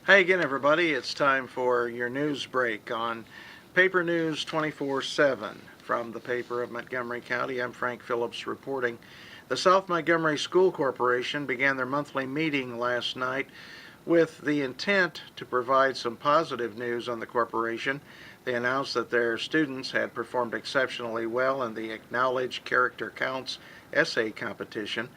Hi again, everybody. It's time for your news break on Paper News 24/7 from the paper of Montgomery County. I'm Frank Phillips reporting. The South Montgomery School Corporation began their monthly meeting last night with the intent to provide some positive news on the corporation. They announced that their students had performed exceptionally well in the Acknowledged Character Counts essay competition.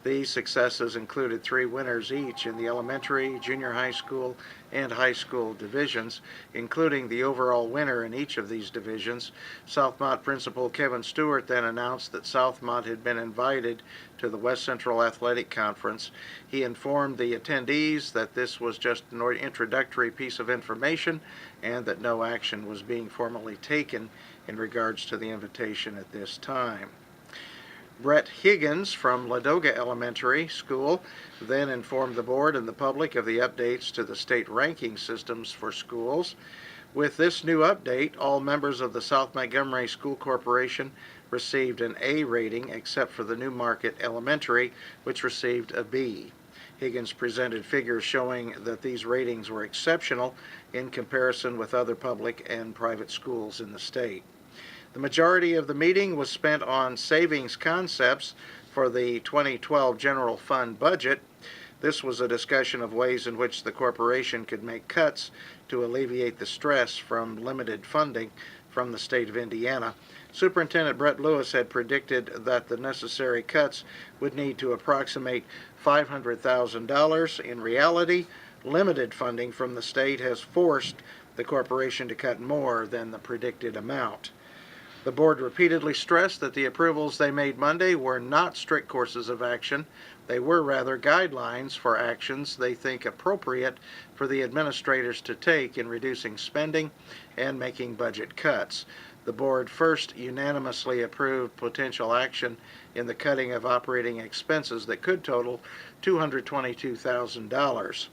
These successes included 3 winners each in the elementary, junior high school, and high school divisions, including the overall winner in each of these divisions. Southmont Principal Kevin Stewart then announced that Southmont had been invited to the West Central Athletic Conference. He informed the attendees that this was just an introductory piece of information and that no action was being formally taken in regards to the invitation at this time. Brett Higgins from Ladoga Elementary School then informed the board and the public of the updates to the state ranking systems for schools. With this new update, all members of the South Montgomery School Corporation received an A rating except for the Newmarket Elementary, which received a B. Higgins presented figures showing that these ratings were exceptional in comparison with other public and private schools in the state. The majority of the meeting was spent on savings concepts for the 2012 general fund budget. This was a discussion of ways in which the corporation could make cuts to alleviate the stress from limited funding from the state of Indiana. Superintendent Brett Lewis had predicted that the necessary cuts would need to approximate $500,000. In reality, limited funding from the state has forced the corporation to cut more than the predicted amount. The board repeatedly stressed that the approvals they made Monday were not strict courses of action. They were rather guidelines for actions they think appropriate for the administrators to take in reducing spending and making budget cuts. The board first unanimously approved potential action in the cutting of operating expenses that could total $222,000.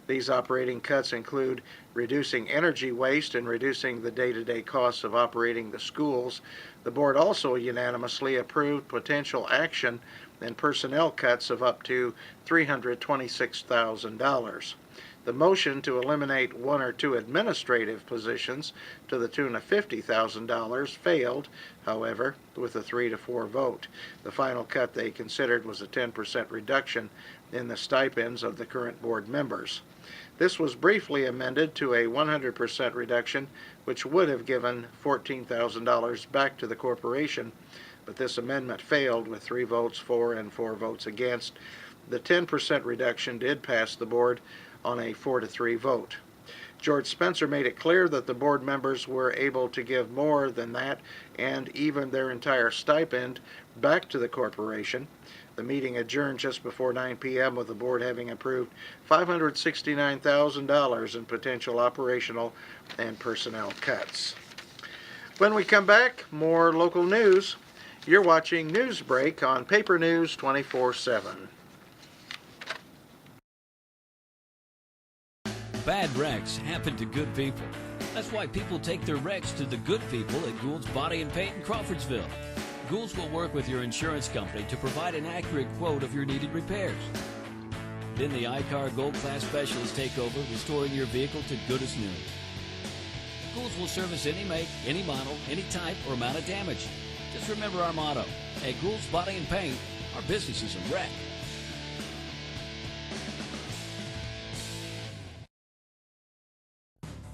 These operating cuts include reducing energy waste and reducing the day-to-day costs of operating the schools. The board also unanimously approved potential action and personnel cuts of up to $326,000. The motion to eliminate 1 or 2 administrative positions to the tune of $50,000 failed, however, with a 3-4 vote. The final cut they considered was a 10% reduction in the stipends of the current board members. This was briefly amended to a 100% reduction, which would have given $14,000 back to the corporation, but this amendment failed with 3 votes for and 4 votes against. The 10% reduction did pass the board on a 4-3 vote. George Spencer made it clear that the board members were able to give more than that and even their entire stipend back to the corporation. The meeting adjourned just before 9 p.m. with the board having approved $569,000 in potential operational and personnel cuts. When we come back, more local news. You're watching Newsbreak on Paper News 24/7. Bad wrecks happen to good people. That's why people take their wrecks to the good people at Gould's Body and Paint in Crawfordsville. Gould's will work with your insurance company to provide an accurate quote of your needed repairs. Then the iCar Gold Class Specialists take over, restoring your vehicle to good as new. Gould's will service any make, any model, any type, or amount of damage. Just remember our motto. At Gould's Body and Paint, our business is a wreck.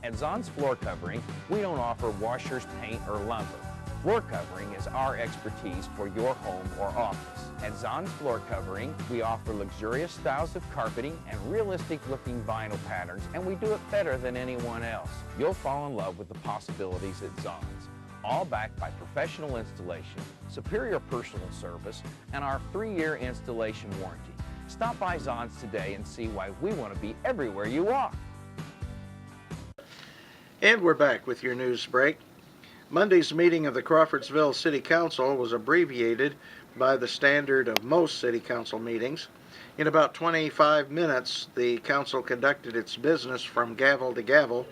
At Zahn's Floor Covering, we don't offer washers, paint, or lumber. Floor covering is our expertise for your home or office. At Zahn's Floor Covering, we offer luxurious styles of carpeting and realistic-looking vinyl patterns, and we do it better than anyone else. You'll fall in love with the possibilities at Zahn's, all backed by professional installation, superior personal service, and our 3-year installation warranty. Stop by Zahn's today and see why we want to be everywhere you are. And we're back with your news break. Monday's meeting of the Crawfordsville City Council was abbreviated by the standard of most city council meetings. In about 25 minutes, the council conducted its business from gavel to gavel.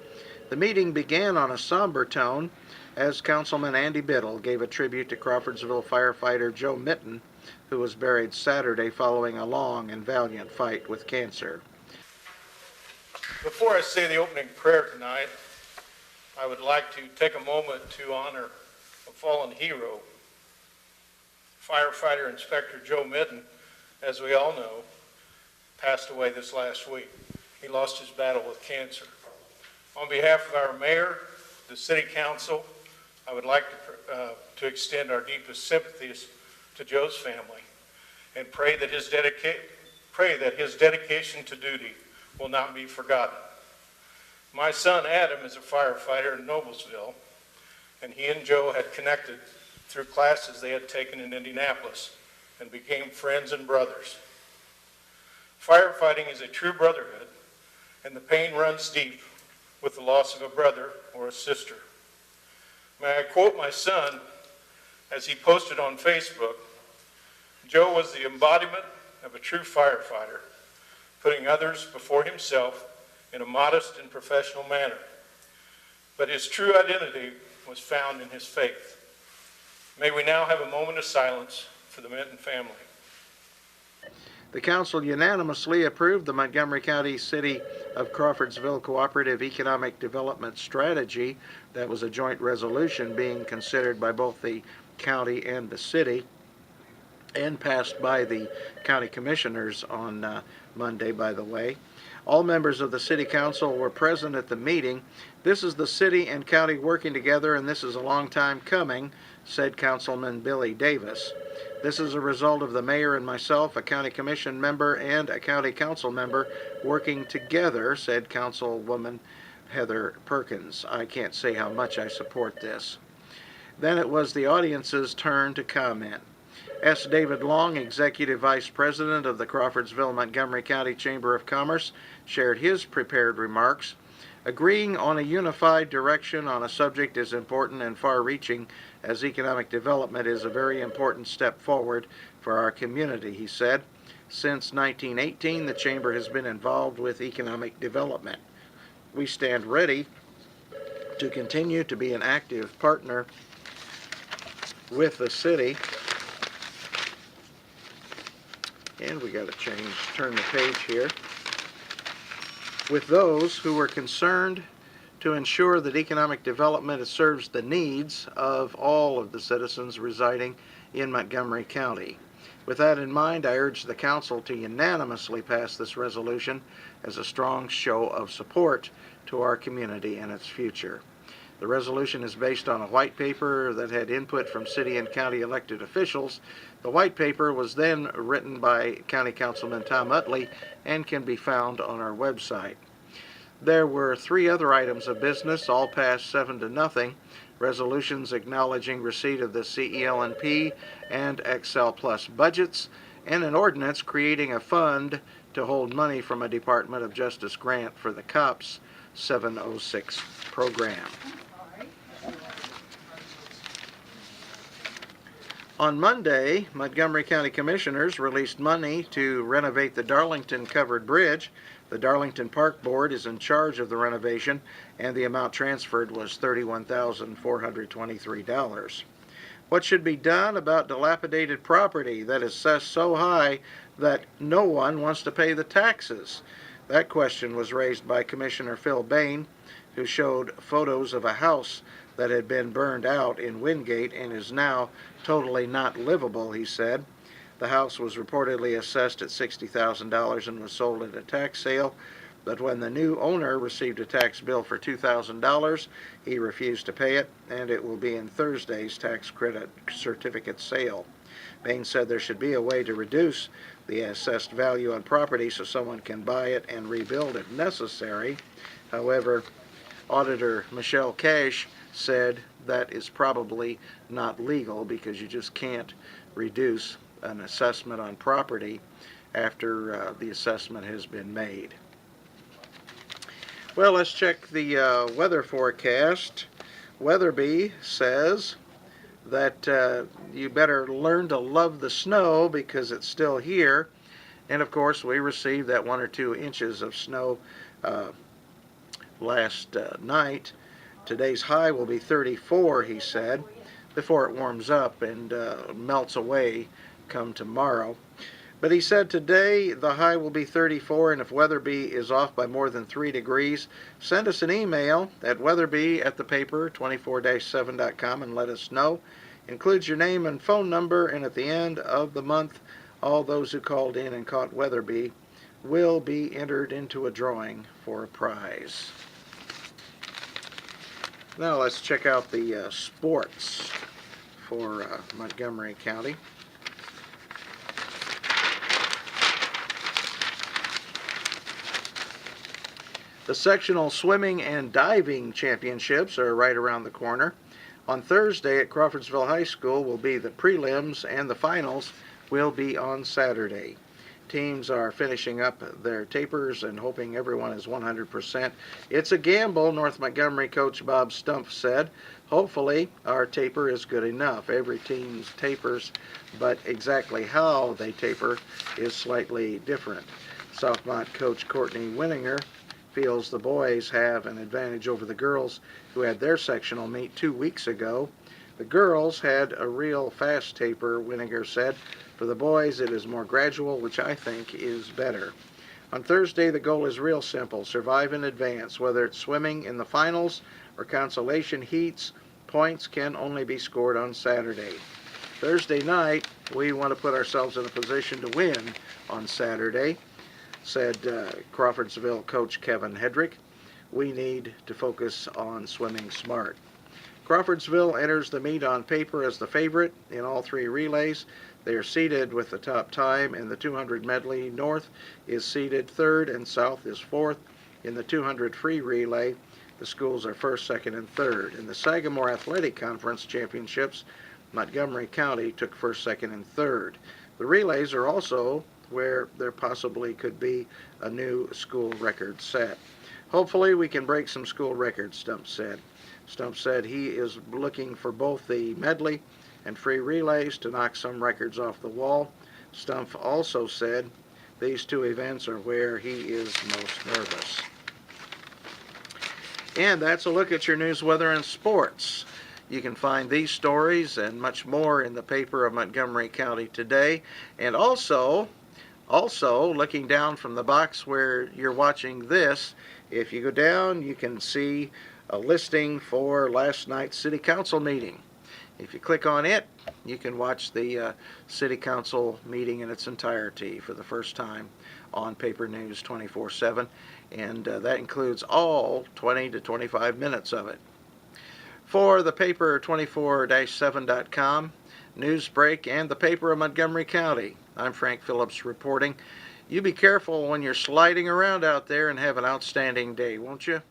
The meeting began on a somber tone as Councilman Andy Biddle gave a tribute to Crawfordsville firefighter Joe Mitten, who was buried Saturday following a long and valiant fight with cancer. Before I say the opening prayer tonight, I would like to take a moment to honor a fallen hero. Firefighter Inspector Joe Mitten, as we all know, passed away this last week. He lost his battle with cancer. On behalf of our mayor, the city council, I would like to extend our deepest sympathies to Joe's family and pray that his dedication to duty will not be forgotten. My son Adam is a firefighter in Noblesville, and he and Joe had connected through classes they had taken in Indianapolis and became friends and brothers. Firefighting is a true brotherhood, and the pain runs deep with the loss of a brother or a sister. May I quote my son as he posted on Facebook, "Joe was the embodiment of a true firefighter, putting others before himself in a modest and professional manner. But his true identity was found in his faith." May we now have a moment of silence for the Minton family. The council unanimously approved the Montgomery County City of Crawfordsville Cooperative Economic Development Strategy. That was a joint resolution being considered by both the county and the city, and passed by the county commissioners on Monday, by the way. All members of the city council were present at the meeting. "This is the city and county working together, and this is a long time coming," said Councilman Billy Davis. "This is a result of the mayor and myself, a county commission member and a county council member, working together," said Councilwoman Heather Perkins. "I can't say how much I support this." Then it was the audience's turn to comment. S. David Long, Executive Vice President of the Crawfordsville-Montgomery County Chamber of Commerce, shared his prepared remarks. "Agreeing on a unified direction on a subject as important and far-reaching as economic development is a very important step forward for our community," he said. "Since 1918, the Chamber has been involved with economic development. We stand ready to continue to be an active partner with the city." And we got to turn the page here. "With those who are concerned to ensure that economic development serves the needs of all of the citizens residing in Montgomery County. With that in mind, I urge the council to unanimously pass this resolution as a strong show of support to our community and its future." The resolution is based on a white paper that had input from city and county elected officials. The white paper was then written by County Councilman Tom Utley and can be found on our website. There were 3 other items of business, all passed 7-0. Resolutions acknowledging receipt of the CEL&P and Excel Plus budgets, and an ordinance creating a fund to hold money from a Department of Justice grant for the COPS 706 program. On Monday, Montgomery County Commissioners released money to renovate the Darlington Covered Bridge. The Darlington Park Board is in charge of the renovation, and the amount transferred was $31,423. What should be done about dilapidated property that is assessed so high that no one wants to pay the taxes? That question was raised by Commissioner Phil Bain, who showed photos of a house that had been burned out in Wingate and is now totally not livable, he said. The house was reportedly assessed at $60,000 and was sold at a tax sale, but when the new owner received a tax bill for $2,000, he refused to pay it, and it will be in Thursday's tax credit certificate sale. Bain said there should be a way to reduce the assessed value on property so someone can buy it and rebuild if necessary. However, Auditor Michelle Cash said that is probably not legal because you just can't reduce an assessment on property after the assessment has been made. Well, let's check the weather forecast. Weatherby says that you better learn to love the snow because it's still here. And of course, we received that 1 or 2 inches of snow last night. Today's high will be 34, he said, before it warms up and melts away come tomorrow. But he said today the high will be 34, and if Weatherby is off by more than 3 degrees, send us an email at weatherby@thepaper24-7.com and let us know. Includes your name and phone number, and at the end of the month, all those who called in and caught Weatherby will be entered into a drawing for a prize. Now let's check out the sports for Montgomery County. The sectional swimming and diving championships are right around the corner. On Thursday at Crawfordsville High School will be the prelims, and the finals will be on Saturday. Teams are finishing up their tapers and hoping everyone is 100%. It's a gamble, North Montgomery coach Bob Stumpf said. Hopefully our taper is good enough. Every team's tapers, but exactly how they taper is slightly different. Southmont coach Courtney Winninger feels the boys have an advantage over the girls who had their sectional meet 2 weeks ago. The girls had a real fast taper, Winninger said. For the boys, it is more gradual, which I think is better. On Thursday, the goal is real simple: survive and advance. Whether it's swimming in the finals or consolation heats, points can only be scored on Saturday. Thursday night, we want to put ourselves in a position to win on Saturday, said Crawfordsville coach Kevin Hedrick. We need to focus on swimming smart. Crawfordsville enters the meet on paper as the favorite in all 3 relays. They are seeded with the top time in the 200 medley. North is seeded 3rd and South is 4th. In the 200 free relay, the schools are 1st, 2nd, and 3rd. In the Sagamore Athletic Conference Championships, Montgomery County took 1st, 2nd, and 3rd. The relays are also where there possibly could be a new school record set. Hopefully we can break some school records, Stumpf said. Stumpf said he is looking for both the medley and free relays to knock some records off the wall. Stumpf also said these 2 events are where he is most nervous. And that's a look at your news, weather, and sports. You can find these stories and much more in the paper of Montgomery County today. And also, looking down from the box where you're watching this, if you go down, you can see a listing for last night's City Council meeting. If you click on it, you can watch the City Council meeting in its entirety for the first time on Paper News 24/7, and that includes all 20 to 25 minutes of it. For the paper 24-7.com, Newsbreak, and the paper of Montgomery County, I'm Frank Phillips reporting. You be careful when you're sliding around out there, and have an outstanding day, won't you?